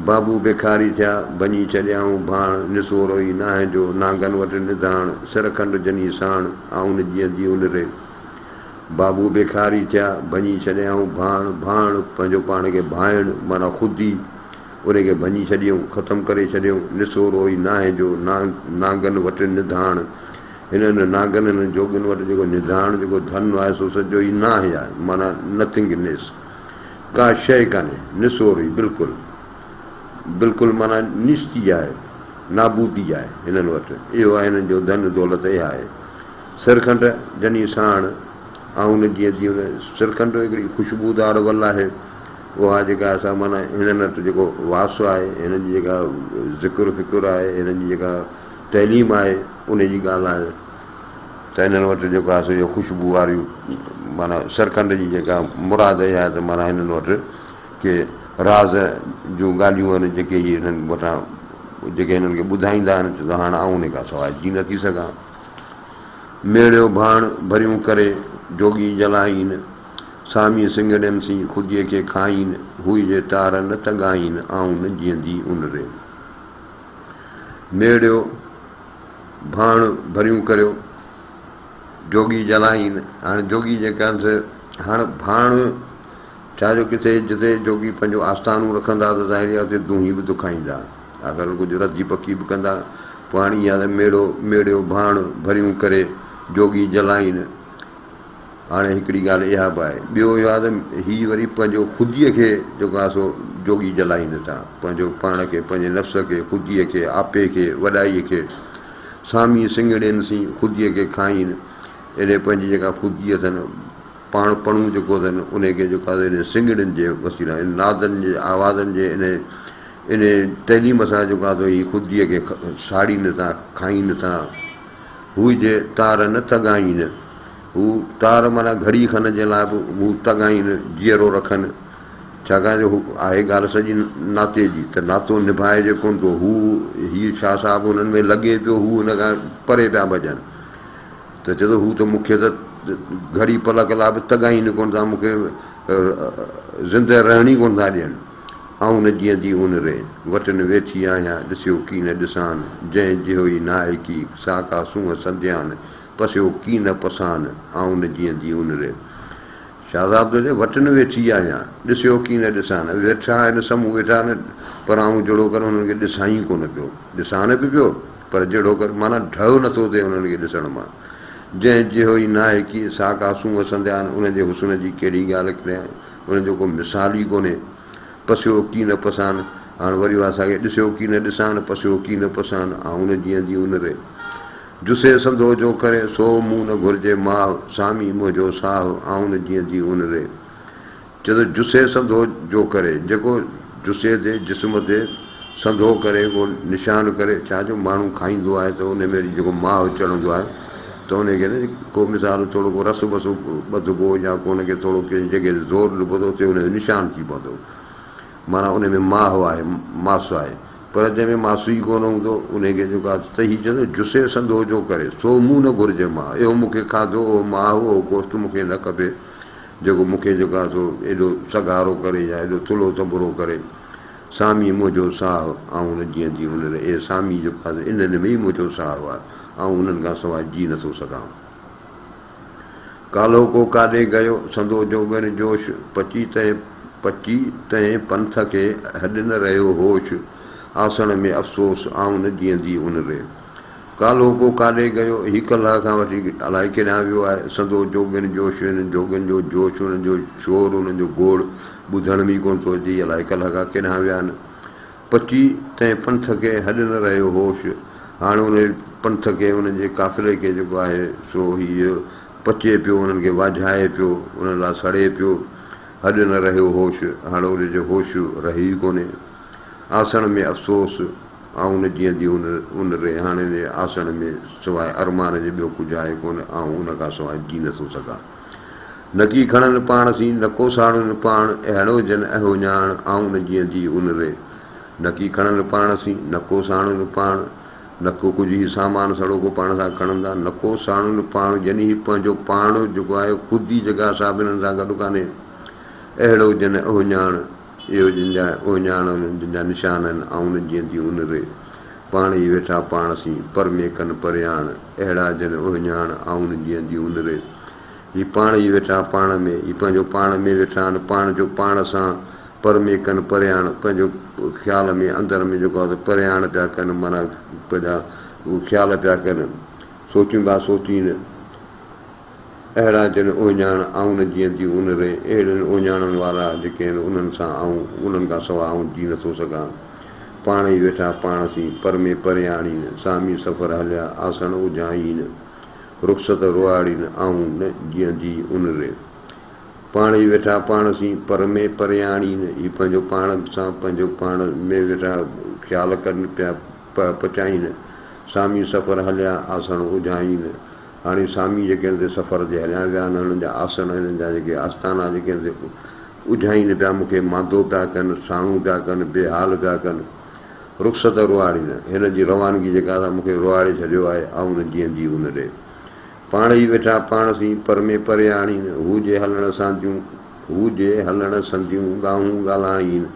बाबू बेखारी थिया भञी छॾियाऊं भाण निसोरो ई न आहे जो नांगनि वटि निधाण सिरखंड जनी साण ऐं न जीअं जी उन रे बाबू बेखारी थिया भञी छॾियाऊं भाण पंहिंजो पाण खे भाइणु माना ख़ुदि उनखे भञी छॾियूं ख़तमु करे छॾियूं निसोरो ई न आहे जो नांगनि वटि निधाण हिननि नांगनि जोगियुनि वटि जेको निधाण जेको धन आहे सो सॼो ई न आहे माना नथिंगनेस का शइ कान्हे निसोरो ई बिल्कुलु माना निस्ती आहे नाबूदी आहे हिननि वटि इहो आहे हिननि जो धन दौलत इहा आहे। सिरखंड जनी साण ऐं उन जीअं जी उन सिरखंड हिकिड़ी ख़ुशबूदार वल आहे उहा जेका असां माना हिननि वटि जेको वास आहे हिननि जी जेका ज़िक्र फ़िक्र आहे हिननि जी जेका तइलीम आहे उन जी ॻाल्हि आहे त हिननि वटि जेको आहे सो इहो ख़ुशबू वारियूं माना सरखंड जी जेका मुराद इहा आहे त माना हिननि वटि के राज़ जूं ॻाल्हियूं आहिनि जेके इहे हिननि वटां जेके हिननि खे ॿुधाईंदा आहिनि त हाणे आऊं उन खां सवाइ जी नथी सघां। मेड़ियो भाण भरियूं करे जोगी जलाईनि सामी सिंगड़नि सी ख़ुदीअ खे खाईनि हुई जे तार न तॻाईनि ऐं न जीअं जी उन रे मेड़ियो भाण भरियूं करियो जोगी जलाईनि। हाणे जोगी जेका आहिनि से हाणे भाण छा जो किथे जिते जोगी पंहिंजो आस्थानूं रखंदा त ज़ाहिर आहे उते दूही बि दुखाईंदा अगरि कुझु रधी पकी बि कंदा पाणी आहे त मेड़ियो भाण भरियूं करे जोगी जलाईनि। हाणे हिकिड़ी ॻाल्हि इहा बि आहे ॿियो इहो आहे त हीअ वरी पंहिंजो ख़ुदीअ खे जेको आहे सो जोगी जलाईनि था पंहिंजो पाण खे पंहिंजे नफ़्स खे ख़ुदीअ खे आपे खे वॾाईअ खे सामी सिंगड़नि सी ख़ुदीअ खे खाईनि इन पंहिंजी जेका ख़ुदी अथनि पाण पणू जेको अथनि उनखे जेको आहे इन सिंगड़नि जे वसीला इन नादनि जे आवाज़नि जे इन तइलीम सां जेको आहे हीअ ख़ुदीअ खे साड़ीनि था खाईनि था हू जे तार न तॻाईनि हू तार माना घड़ी खन जे लाइ बि हू तॻाईनि जीअरो रखनि छाकाणि जो हू आहे ॻाल्हि सॼी नाते जी त नातो निभाइजे कोन थो हू हीअ शाह साहिबु हुननि में लॻे पियो हू हुन खां परे पिया भॼनि त चए थो हू त मूंखे त घड़ी पलक लाइ बि तॻाईनि कोन था मूंखे ज़िंदह रहणी कोन था ॾियनि ऐं न जीअं जी उन रे वटनि वेठी आहियां ॾिसियो की न ॾिसान जंहिं जिहो ई नाहे की साका सूंहं संध्यान पसियो की न पसान ऐं न जीअं जी उन रे शाह साहिब थो चए वटनि वेठी आहियां ॾिसियो की न ॾिसान वेठा आहिनि साम्हूं वेठा आहिनि पर आऊं जहिड़ो करे हुननि खे ॾिसां ई कोन पियो ॾिसान बि पियो पर जहिड़ो करे माना ढहियो नथो थिए हुननि खे ॾिसण मां जंहिं जिहो ई नाहे की साका सूंहं संध्यान उनजे हुस्न जी कहिड़ी ॻाल्हि करियां उनजो को मिसाल ई कोन्हे पसियो की न पसान हाणे वरी असांखे ॾिसियो की न ॾिसान पसियो की न पसान ऐं उन जीअं जी उन रे जुसे संदो जो करे सो मूं न घुरिजे माउ सामी मुंहिंजो साहु ऐं न जीअं जी उन रे चए थो जुसे संधो जो करे, जेको जुसे ते जिस्म ते संधो करे उहो निशान करे, छा जो माण्हू खाईंदो आहे त उन में जेको माउ चढ़ंदो आहे त उनखे न को मिसाल थोरो को रस बस ॿधबो या को उनखे थोरो कंहिं जॻह ते ज़ोर ॾिबो थो उते उनजो निशान थी पवंदो, माना उन में माउ आहे, मासु आहे, पर जंहिंमें मासु ई कोन हूंदो उनखे जेको आहे त हीअ चवंदो जुसे संधो जो करे, सो मूं न घुरिजे मां, इहो मूंखे खाधो उहो माउ उहो गोश्त मूंखे न खपे, जेको मूंखे जेको आहे सो एॾो सगारो करे या एॾो थुलो तबुरो करे, सामी मुंहिंजो साहु ऐं उन जीअं जी उन ए सामी जेको आहे इन्हनि में ई मुंहिंजो साहु आहे ऐं उन्हनि खां सवाइ जी नथो सघां। कालो को काॾे गयो संधो जोगन जोश, पची तंहिं पंथ खे हॾ न रहियो होश, आसण में अफ़सोस ऐं न जीअं जी उन रे। कालो को काॾे गयो, ही कलाक खां वठी अलाए केॾांहुं वियो आहे, संधो जोगन जोश, जोगन जो जोश, उन्हनि जो शोर, उन्हनि जो गोड़ ॿुधण में ई कोन थो अचे, अलाए कलाक खां केॾांहुं विया आहिनि। पची तंहिं पंथ खे हॾ न रहियो होश, हाणे उन पंथ खे उन्हनि जे काफ़िले खे जेको आहे सो हीअ पचे पियो, उन्हनि खे वाझाए पियो, उन्हनि लाइ सड़े पियो, हॾ न रहियो होश, हाणे उनजो होश रही ई कोन्हे। आसण में अफ़सोस ऐं उन जीअं जी उन रे, हाणे आसण में सवाइ अरमान जे ॿियो कुझु आहे कोन ऐं उन खां सवाइ जी नथो सघां। नकी खणनि पाण सी, नको साड़नि पाण, अहिड़ो जन अहो ॼाण ऐं न जीअं जी उन रे। नकी खणनि पाण सी, नको साड़नि पाण, नको कुझु ई सामान सड़ो को पाण सां खणंदा, नको साड़नि पाण यानी पंहिंजो पाण जेको आहे ख़ुदि जी जॻह सां बि हिननि सां गॾु कान्हे। अहिड़ो जन अहो ॼाण, इहो जिन जा उहो ॼाण जिन जा निशान आहिनि ऐं उन जीअं जी उन रे। पाण ई वेठा पाण सी, पर में कनि परियाण, अहिड़ा जन उहो ॼाण ऐं उन जीअं जी उन रे। हीअ पाण ई वेठा पाण में, हीअ पंहिंजो पाण में वेठा आहिनि, पाण जो पाण सां पर में कनि परियाण, पंहिंजो ख़्याल में अंदरि में जेको आहे परियाण पिया कनि, माना पंहिंजा उहे ख़्याल पिया कनि, सोचियूं पिया सोचीनि। अहिड़ा जन ओञाण ऐं उन जीअं जी उन रे, अहिड़नि ओञाणनि वारा जेके आहिनि उन्हनि सां ऐं उन्हनि खां सवाइ आऊं जी नथो सघां। पाण ई वेठा पाण सी, पर में परियाणीनि, सामी सफ़र हलिया आसण उजाईनि, रुख़सत रुआड़ीनि ऐं न जीअं जी उन रे। पाण ई वेठा पाण सी, पर में परियाणीनि, हीअ पंहिंजो पाण सां पंहिंजो पाण में वेठा ख़्याल कनि पिया पचाईनि। सामी सफ़र हलिया आसण उजाईनि, हाणे सामी जेके आहिनि सफ़र जे हलिया विया आहिनि, हुननि जा आसन हिननि जा जेके आस्थाना जेके आहिनि उजाईनि पिया, मूंखे मादो पिया कनि, साणू पिया कनि, बेहाल पिया कनि। रुख़सत रुआड़ीनि, हिन जी रवानगी जेका आहे मूंखे रुआड़े छॾियो आहे ऐं उन जीअं जी उन रे। पाण ई वेठा पाण सी, पर में परियाणीनि, हू जे हलण संदियूं ॻाहूं ॻाल्हाईनि,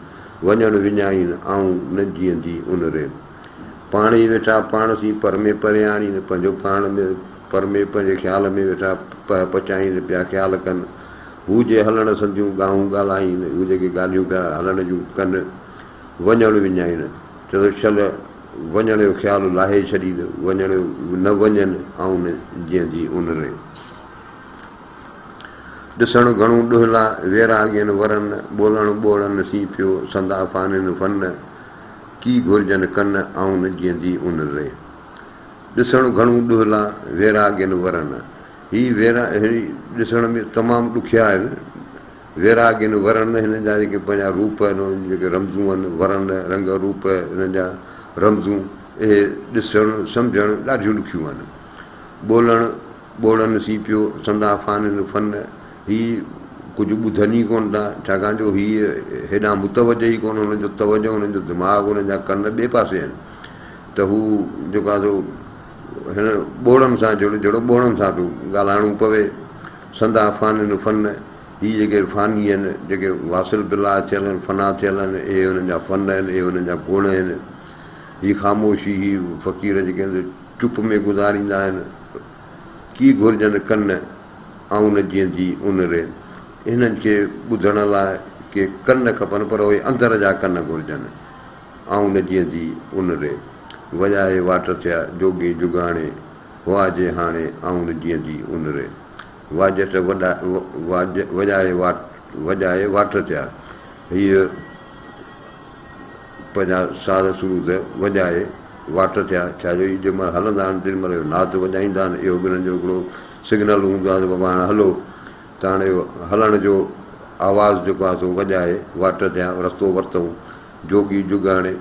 वञणु विञाईनि ऐं न जीअं जी उन रे। पाण ई वेठा पाण सी, पर में परियाणीनि, पंहिंजो पाण में पर में पंहिंजे ख़्याल में वेठा पचाईनि पिया, ख़्याल कनि। हू जे हलण संदियूं ॻाहूं ॻाल्हाईनि, हू जेके ॻाल्हियूं पिया हलण जूं कनि, वञणु विञाईनि, छो त छल वञण जो ख़्यालु लाहे छॾीनि, वञणु न वञनि ऐं न जीअं जी उन रे। ॾिसणु घणो ॾुहला वैरागियनि वरनि, ॿोलणु ॿोड़नि सी पियो संदा फाननि फन, की घुरिजनि कनि ऐं न जीअं जी उन रे। ॾिसणु घणो ॾुहला वैरागियनि वरनि, हीअ ॾिसण में तमामु ॾुखिया आहिनि। वैरागियनि वरनि, हिननि जा जेके पंहिंजा रूप आहिनि, जेके रमज़ूं आहिनि, वरनि रंग रूप हिननि जा रमज़ूं, इहे ॾिसणु सम्झणु ॾाढियूं ॾुखियूं आहिनि। ॿोलणु ॿोड़नि सी पियो संदा फाननि फन, हीअ कुझु ॿुधनि ई कोन था, छाकाणि जो हीअ हेॾां मुतवजह ई कोन, हुननि जो तवजो हुननि जो दिमाग़ु हुननि जा कन ॿिए पासे आहिनि, त हू जेको आहे सो हिन ॿोड़नि सां जहिड़ो ॿोड़नि सां पियो ॻाल्हाइणो पवे। संदा फाननि फन, हीअ जेके फ़ानी आहिनि, जेके वासिल बिला थियल आहिनि, फना थियल आहिनि, इहे हुननि जा फन आहिनि, इहे हुननि जा गुण आहिनि। हीअ ख़ामोशी, हीअ फ़क़ीर जेके आहिनि चुप में गुज़ारींदा आहिनि, की घुरिजनि कनि ऐं न जीअं जी उन रे। हिननि खे ॿुधण लाइ के कन खपनि, पर उहे अंदरि जा कन घुरिजनि ऐं न जीअं जी उन रे। वॼाए वाट थिया जोगी जुगाणे, वाजे हाणे ऐं न जीअं जी उन रे। वाजट वॼाए वाट थिया, हीअ पंहिंजा साध सूद वॼाए वाट थिया, छा जो हीअ जंहिंमहिल हलंदा आहिनि तेॾी महिल नात वॼाईंदा आहिनि, इहो बि हिननि जो हिकिड़ो सिग्नल हूंदो आहे त बाबा हाणे हलो, त हाणे हलण जो आवाज़ु जेको आहे सो वॼाए वाट थिया रस्तो वरितऊं जोगी जुगाणे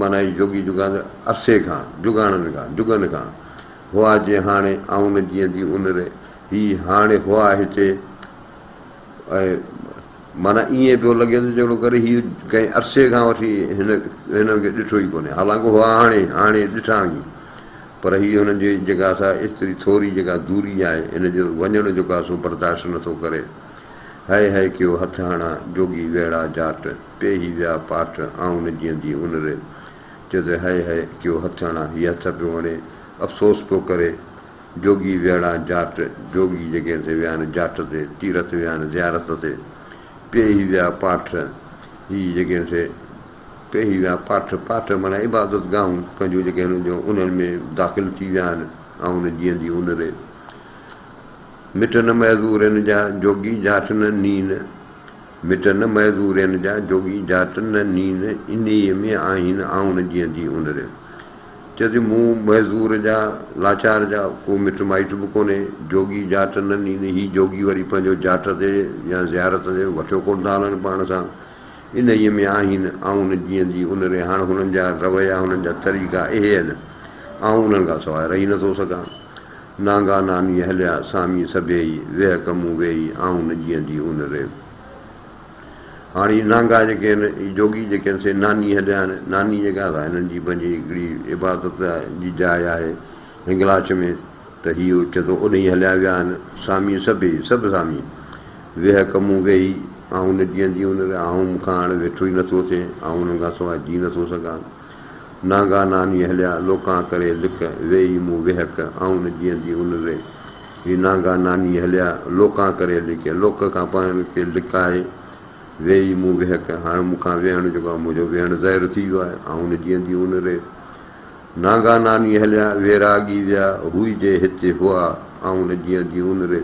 माना जोगी जुगान अरसे खां जुगनि खां हुआ जे हाणे आऊं न जीअंदी उनरे हीअ हाणे हुआ हिते ऐं माना ईअं पियो लॻे त जहिड़ो करे हीअ कंहिं अरसे खां वठी हिनखे ॾिठो ई कोन्हे हालांकि हुआ हाणे ॾिठा हुई पर हीअ हुनजी जेका सा एतिरी थोरी जेका दूरी आहे हिन जो वञणु जेको आहे सो बर्दाश्त नथो करे है कयो हथ हणा जोगी वेड़ा जाट पेही विया पाठ आऊं न जीअंदी उनरे चए त है कयो हथ हणा हीअ हथ पियो वणे अफ़सोस पियो करे जोगी वेड़ा जाट जोगी जेके विया आहिनि जाट ते तीरथ विया आहिनि ज़ियारत ते पेही विया पाठ हीअ जेके पेही विया पाठ माना इबादत गाहूं पंहिंजो जेके हुनजो उन्हनि में दाख़िल थी विया आहिनि ऐं न जीअंदी उनरे मिट न महज़ूर आहिनि जा जोगी जाट न नीन मिट न महज़ूर आहिनि जा जोगी जाट न नीन इन्हीअ में आहिनि ऐं न जीअंदी उनरे चए मूं महज़ूर जा लाचार जा को मिट माइट बि कोन्हे जोगी जाट न नीन हीअ जोगी वरी पंहिंजो जाट ते या ज़ियारत ते वठो कोन था हलनि पाण सां इन ई में आहिनि ऐं न जीअंदी उनरे हाणे हुननि जा रवैया हुननि जा तरीक़ा इहे आहिनि ऐं उन्हनि खां सवाइ रही नथो सघां नांगा नानी हलिया सामी सभेई वेह कमूं वेही ऐं न जीअंदी उनरे हाणे नांगा जेके आहिनि जोगी जेके आहिनि से नानी हलिया आहिनि नानी जेका आहे हिननि जी पंहिंजी हिकिड़ी इबादत जी जाइ आहे हिंगलाच में त हीअ चए थो उन ई हलिया विया आहिनि सामी सभु सामी वेह कमूं वेही ऐं न जीअंदी उनरे ऐं मूंखां हाणे वेठो ई नथो थिए ऐं उन्हनि खां सवाइ जी नथो सघां नांगा नानी हलिया लोकां करे लिख वेही मूं वेहक ऐं न जीअंदी उनरे हीअ नांगा नानी हलिया लोकां करे लिख लोक खां पाण खे लिकाए वेही मूं वेहक हाणे मूंखां वेहणु जेको आहे मुंहिंजो वेहणु ज़ाहिर थी वियो आहे ऐं न जीअंदी उनरे नांगा नानी हलिया वेरागी विया हुई जे हिते हुआ ऐं न जीअंदी उनरे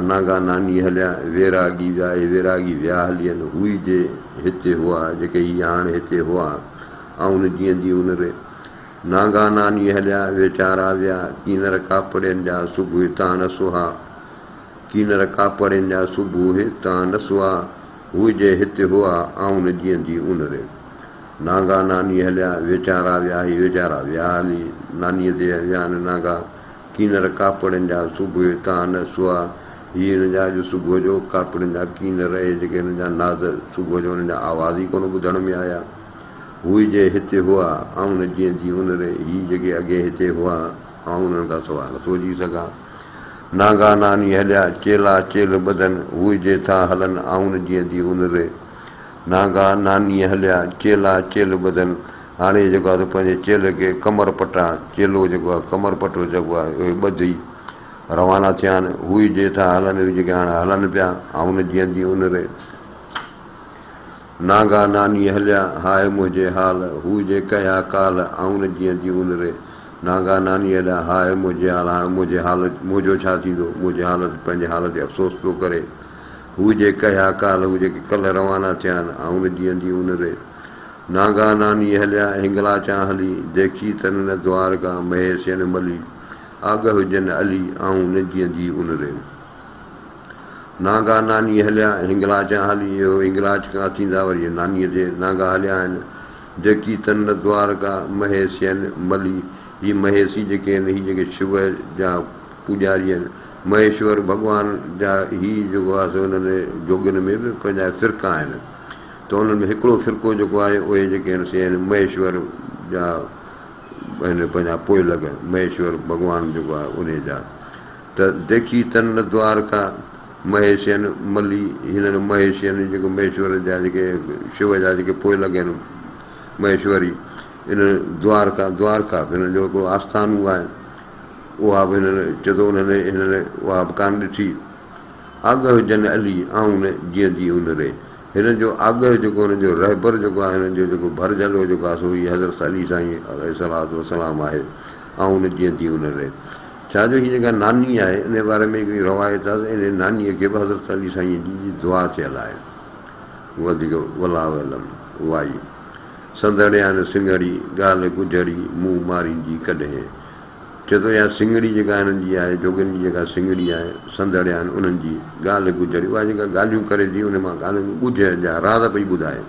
नांगा नानी हलिया वेरागी विया वेरागी विया हली आहिनि हुई जे हिते हुआ जेके हीअ हाणे हिते हुआ ऐं न जीअंदी उनरे नांगा नानी हलिया वेचारा विया कीनर कापड़नि जा सुबुह तां न सुहा कीनर कापड़नि जा सुबुह तां न सुहा हुई जे हिते हुआ ऐं न जीअंदी उनरे नांगा नानी हलिया वेचारा विया वेचारा विया हली नानीअ ते विया आहिनि नांगा कीनर कापड़नि जा सुबुह तां न सुहा हीअ हिन जा जो सुबुह जो कापड़नि जा कीनर जेके हिन जा नाद सुबुह जो हुननि जा आवाज़ ई कोन ॿुधण में आया हुई जे हिते हुआ ऐं न जीअंदी उनरे हीअ जेके अॻे हिते हुआ ऐं उन्हनि खां सवाइ नथो जी सघां नांगा नानी हलिया चेला चेल ॿधनि हुई जे था हलनि ऐं न जीअंदी उनरे नांगा नानी हलिया चेला चेल ॿधनि हाणे जेको आहे पंहिंजे चेल खे कमर पटा चेलो जेको आहे कमर पटो जेको आहे उहे ॿधी रवाना थिया आहिनि हुई जे था हलनि जेके हाणे हलनि पिया ऐं न जीअंदी उनरे नांगा नानी हलिया हाय मुंहिंजे हाल हुई जे कया काल ऐं न जीअंदी उनरे नांगा नानी हलिया हाय मुंहिंजे हाल हाणे मुंहिंजे हालत मुंहिंजो छा थींदो मुंहिंजे हालत पंहिंजे हाल ते अफ़सोस पियो करे हुई जे कया काल हू जेके कल्ह रवाना थिया आहिनि ऐं न जीअंदी उनरे नांगा नानी हलिया हिंगला चा हली देखी तन न द्वारका महेशियन मली आग हुजनि अली ऐं न जीअंदी उनरे नांगा नानी हलिया हिंगलाच हली इहो हिंगलाच खां थींदा वरी नानीअ ते नांगा हलिया आहिनि देखी तन द्वारका महेशियन मली हीअ महेशी जेके आहिनि हीअ जेके शिव जा पूॼारी आहिनि महेश्वर भॻवान जा हीअ जेको आहे सो हुननि जोगियुनि में बि पंहिंजा फ़िरका आहिनि त उन्हनि में हिकिड़ो फ़िरको जेको आहे उहे जेके आहिनि से आहिनि महेश्वर जा आहिनि पंहिंजा पोइ लॻ महेश्वर भॻवानु जेको आहे उन जा त देखी तन द्वारका महेशियन मली हिननि महेशियन जेको महेश्वर जा जेके शिव जा जेके पोइ लॻ आहिनि महेश्वरी इन द्वारका बि हिननि जो हिकिड़ो आस्थानु आहे उहा बि हिननि चए थो हिननि उहा बि कान ॾिठी आग हुजनि अली ऐं न जीअंदी उनरे हिननि जो आगर जेको हुननि जो रहबर जेको आहे हिननि जो जेको भरजलो जेको आहे सो हीअ हज़रत अली साईं अलैहिस्सलातु वसलाम आहे ऐं न जीअंदी उनरे छाजो हीअ जेका नानी आहे इन बारे में हिकिड़ी रवायत आहे त इन नानीअ खे बि हज़रत अली साईं जी दुआ थियल आहे वधीक वला वलम उहा ई संदड़िया न सिंगड़ी ॻाल्हि गुजरी मुंहुं मारींदी कॾहिं चए थो इहा सिंगड़ी जेका हिननि जी आहे जोगियुनि जी जेका सिंगड़ी आहे संदड़ आहिनि उन्हनि जी ॻाल्हि गुज़री उहा जेका ॻाल्हियूं करे थी उन मां ॻाल्हियूं ॻुझ जा राज़ पई ॿुधाए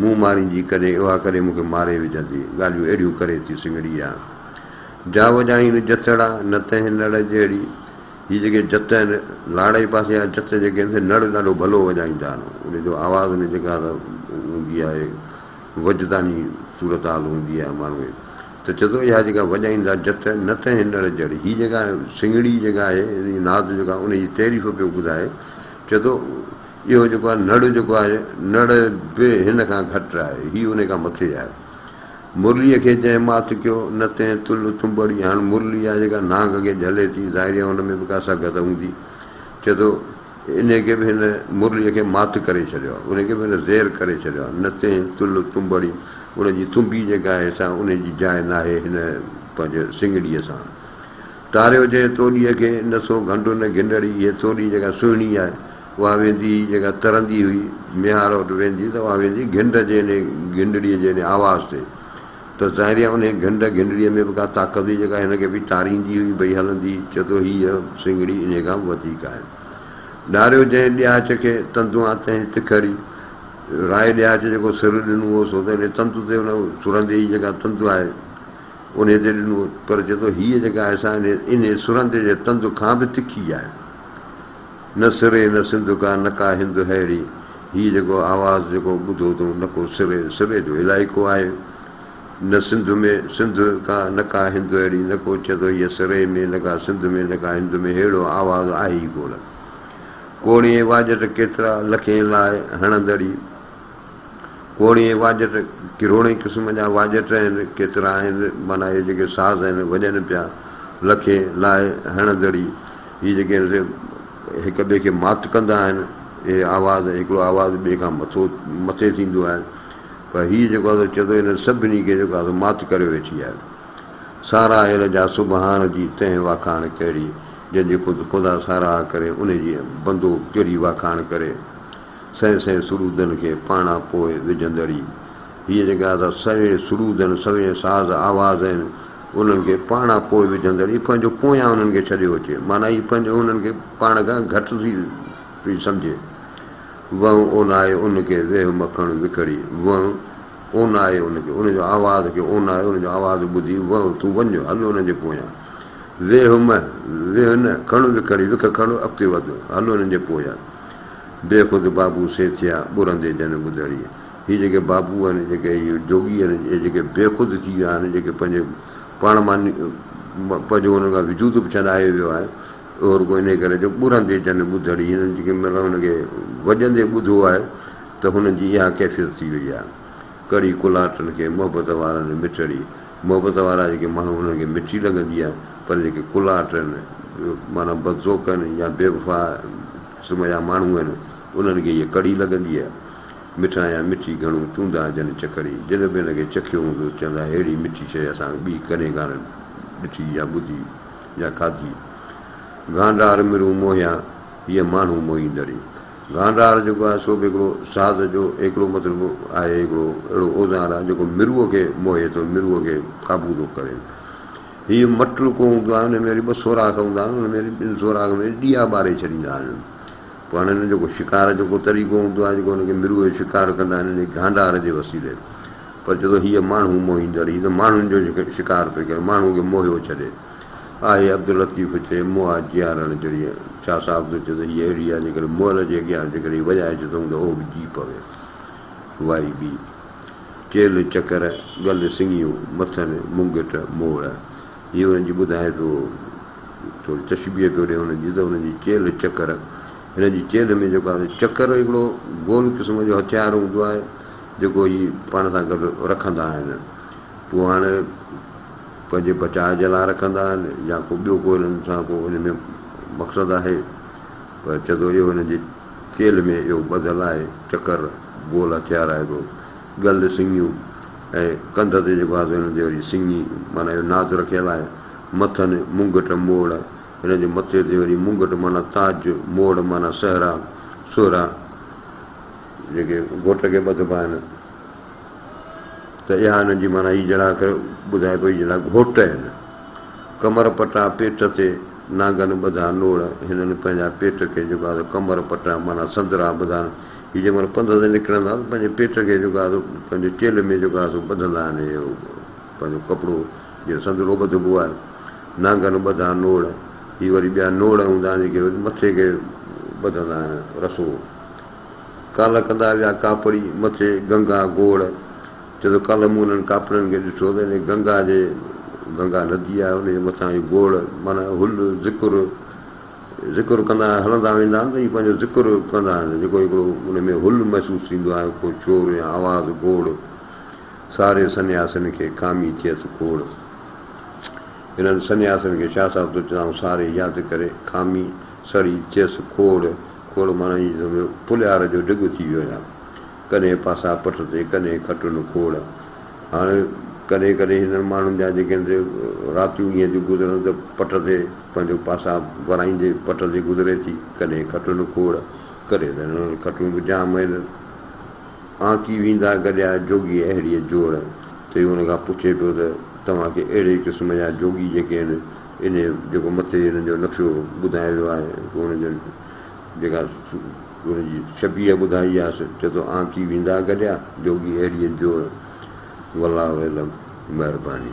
मूं मारींदी कॾहिं उहा करे मूंखे मारे विझंदी ॻाल्हियूं अहिड़ियूं करे थी सिंगड़ी आहे जा वॼाईनि जतड़ा न त नड़ जहिड़ी हीअ जेके जत आहिनि लाड़ जे पासे जा जत जेके आहिनि नड़ ॾाढो भलो वॼाईंदा आहिनि उनजो आवाज़ में जेका हूंदी आहे वजदानी सूरत हाल हूंदी आहे माण्हू त चए थो इहा जेका वॼाईंदा जत न त नड़ जहिड़ी हीअ जेका सिंगड़ी जेका आहे नाद जेका उनजी तारीफ़ पियो ॿुधाए चए थो इहो जेको आहे नड़ जेको आहे नड़ बि हिन खां घटि आहे हीअ उन खां मथे आहे मुरलीअ खे जंहिं मात कयो न तंहिं तुल तुंबड़ी हाणे मुरली आहे जेका नांग खे झले थी ज़ाहिर हुन में बि का सघत हूंदी चए थो इनखे बि हिन मुरलीअ खे मात करे छॾियो आहे उनखे बि हिन ज़ेर करे छॾियो आहे न तंहिं तुल तुंबड़ी उनजी तुंबी जेका आहे असां उनजी जाइ न आहे हिन पंहिंजे सिंगड़ीअ सां तारियो जे तोड़ीअ खे नसो घंडो न गिंडड़ी इहा तोड़ी जेका सुहिणी आहे उहा वेंदी जेका तरंदी हुई मिहार वटि वेंदी त उहा वेंदी घिंड जे गिंडड़ीअ जे आवाज़ ते त ज़ाहिर आहे उन घिंड गिंडड़ीअ में बि का ताक़त हुई जेका हिनखे बि तारींदी हुई भई हलंदी चए थो हीअ सिंगड़ी इन खां वधीक आहे ॾारियो जंहिं ॾियाच खे तंदू आहे तंहिं तिखरी राय ॾियाच जेको सिर ॾिनो हो सो त इन तंदु ते उन सुरंदे जी जेका तंदु आहे उन ते ॾिनो पर चए थो हीअ जेका आहे असां इन सुरंदे जे तंदु खां बि तिखी आहे न सिरे न सिंध का न का हिंद अहिड़ी हीअ जेको आवाज़ु जेको ॿुधो अथऊं न को सिरे सिरे जो इलाइक़ो आहे न सिंध में सिंध का न का हिंद अहिड़ी न को चए थो हीअ सिरे में न का सिंध में न का हिंद में अहिड़ो आवाज़ु आहे ई कोन कोड़ीअ वाजट केतिरा लखे लाइ हणंदड़ी कोड़ीअ वाजट किरोड़े क़िस्म जा वाजट आहिनि केतिरा आहिनि माना इहे जेके साज़ आहिनि वॼनि पिया लखे लाइ हणंदड़ी हीअ जेके हिक ॿिए खे मात कंदा आहिनि इहे आवाज़ु हिकिड़ो आवाज़ु ॿिए खां मथे थींदो आहे पर हीअ जेको आहे चए थो हिन सभिनी खे जेको आहे मात करे वेठी आहे सारा अहिल जा सुबहान जी तंहिं वाखाण कहिड़ी जंहिंजी ख़ुदा साराह करे उनजी बंदो कहिड़ी वाखाण करे सहें सहें सुरूदनि खे पाणा पोइ विझंदड़ी हीअ जेका आहे सवें सुरूदनि सवें साज़ आवाज़ आहिनि उन्हनि खे पाणा पोइ विझंदड़ी पंहिंजो पोयां उन्हनि खे छॾियो अचे माना हीअ पंहिंजो उन्हनि खे पाण खां घटि थी सम्झे वहु ओन आहे उनखे वेह मखण विखड़ी वहु ओन आहे उनखे उनजो आवाज़ खे ओन आहे उनजो आवाज़ु ॿुधी वहु तूं वञो हलो उनजे पोयां वेह वेह न खणु विखड़ी विख खणु अॻिते वधो हलो उन्हनि जे पोयां बेख़ुदि बाबू सेठिया ॿुरंदे जन ॿुधड़ी हीअ जेके बाबू आहिनि जेके इहे जोगी आहिनि इहे जेके बेख़ुदि थी विया आहिनि जेके पंहिंजे पाण मां पंहिंजो हुननि खां विजूद बि छॾाए वियो आहे और को इन करे जो ॿुरंदे जन ॿुधड़ी हिननि जेके मतिलबु हुनखे वॼंदे ॿुधो आहे त हुननि जी इहा कैफ़ियत थी वई आहे कड़ी कुलाटनि खे मोहबत वारनि मिठड़ी मोहबत वारा जेके माण्हू हुननि खे मिठी लॻंदी आहे पर जेके कुलाट आहिनि माना बदज़ोक आहिनि या बेवफ़ा क़िस्म जा माण्हू आहिनि उन्हनि खे इहा कड़ी लॻंदी आहे मिठा या मिठी घणो चूंदा जन चखड़ी जिन बि हिनखे चखियो हूंदो चवंदा अहिड़ी मिठी शइ असां ॿी कॾहिं कान ॾिठी या ॿुधी या खाधी गांडार मिरू मोहिया हीअ माण्हू मोहींदड़ी गांडार जेको आहे सो बि हिकिड़ो साज़ जो हिकिड़ो मतिलबु आहे हिकिड़ो अहिड़ो औज़ार आहे जेको मिरूअ खे मोहे थो मिरूअ खे क़ाबू थो करे हीअ मटलुको हूंदो आहे हुन में वरी ॿ सोराख हूंदा आहिनि हुन में ॿिनि सोराख में ॾीआ ॿारे छॾींदा आहिनि पोइ हाणे हिन जेको शिकार जेको तरीक़ो हूंदो आहे जेको हुनखे मिरूअ जो शिकार कंदा आहिनि हिन गांडार जे वसीले पर चए थो हीअ माण्हू मोहींदड़ हीअ त माण्हुनि जो जेके शिकार पई करे माण्हू खे मोहियो छॾे आहे अब्दुल लतीफ़ चए मोहा जियारण जहिड़ी छा साहिब थो चए त हीअ अहिड़ी आहे जेकॾहिं मोहल जे अॻियां जेकॾहिं वॼाए थो त उहो बि जी पवे वाई बि चेल चकर गल सिंगियूं मथनि मुंगट मोड़ हीअ हुननि जी ॿुधाए पियो थोरी तशबीह पियो ॾिए हुननि जी त हुननि जी चेल चकर हिन जी चेल में जेको आहे चकर हिकिड़ो गोल क़िस्म जो हथियार हूंदो आहे जेको हीअ पाण सां गॾु रखंदा आहिनि पोइ हाणे पंहिंजे बचाव जे लाइ रखंदा आहिनि या को ॿियो को हिननि सां को हिन में मक़सदु आहे पर चए थो इहो हिन जी चेल में इहो ॿधलु आहे चकर गोल हथियार आहे हिकिड़ो गल सिंगियूं ऐं कंध ते जेको आहे हिननि जे वरी सिंगी माना इहो नाद रखियलु आहे मथनि मुंगट मोड़ हिन जे मथे ते वरी मुंगट माना ताज मोड़ माना सहरा सोहरा जेके घोट खे ॿधबा आहिनि त इहा हिननि जी माना हीअ जहिड़ा ॿुधाए पई जहिड़ा घोट आहिनि कमर पटा पेट ते नांगनि ॿधा नोड़, हिननि पंहिंजा पेट खे जेको आहे कमर पटा माना संदरा ॿधाइनि। हीअ जंहिं महिल पंध ते निकिरंदा पंहिंजे पेट खे जेको आहे पंहिंजे चेल में जेको आहे ॿधंदा आहिनि, इहो पंहिंजो कपिड़ो जीअं संदरो ॿधबो आहे, नांगनि ॿधा नोड़। हीअ वरी ॿिया नोड़ हूंदा आहिनि जेके वरी मथे खे ॿधंदा आहिनि रसो। काल कंदा विया कापड़ी मथे गंगा गोड़, चए थो कल्ह मूं हुननि कापड़नि खे ॾिठो त हिन गंगा नदी आहे हुनजे मथां इहो गोड़ माना हुल ज़िक्र कंदा हलंदा वेंदा आहिनि त हीअ पंहिंजो ज़िक्र कंदा आहिनि, जेको हिकिड़ो हुन में हुल महसूसु थींदो आहे, को शोर या आवाज़ु गोड़। सारे सन्यासिन खे खामी थियसि खोड़, हिननि सन्यासिन खे छा सां थो चवां सारे यादि करे खामी सड़ी थियसि खोड़। खोड़ माना हीअ पुलियार जो डिघ थी वियो आहे, कॾहिं पासा पट ते कॾहिं खटुनि खोड़। हाणे कॾहिं कॾहिं हिननि माण्हुनि जा जेके रातियूं ईअं थियूं गुज़रनि त पट ते पंहिंजो पासा वराईंदे पट ते गुज़रे थी, कॾहिं खटुनि खोड़, कॾहिं त हिननि खटूं बि जाम आहिनि। आंकी वेंदा गॾिया जोगी अहिड़ीअ जोड़, त हुन खां पुछे पियो त तव्हांखे अहिड़े क़िस्म जा जोगी जेके आहिनि, इन जेको मथे हिननि जो नक्शो ॿुधायो वियो आहे, हुनजो जेका हुनजी छबीह ॿुधाई आहे, चए थो आंकी वेंदा गॾिया जोगी अहिड़ीअ जोड़। वल्लाहु अलम, महिरबानी।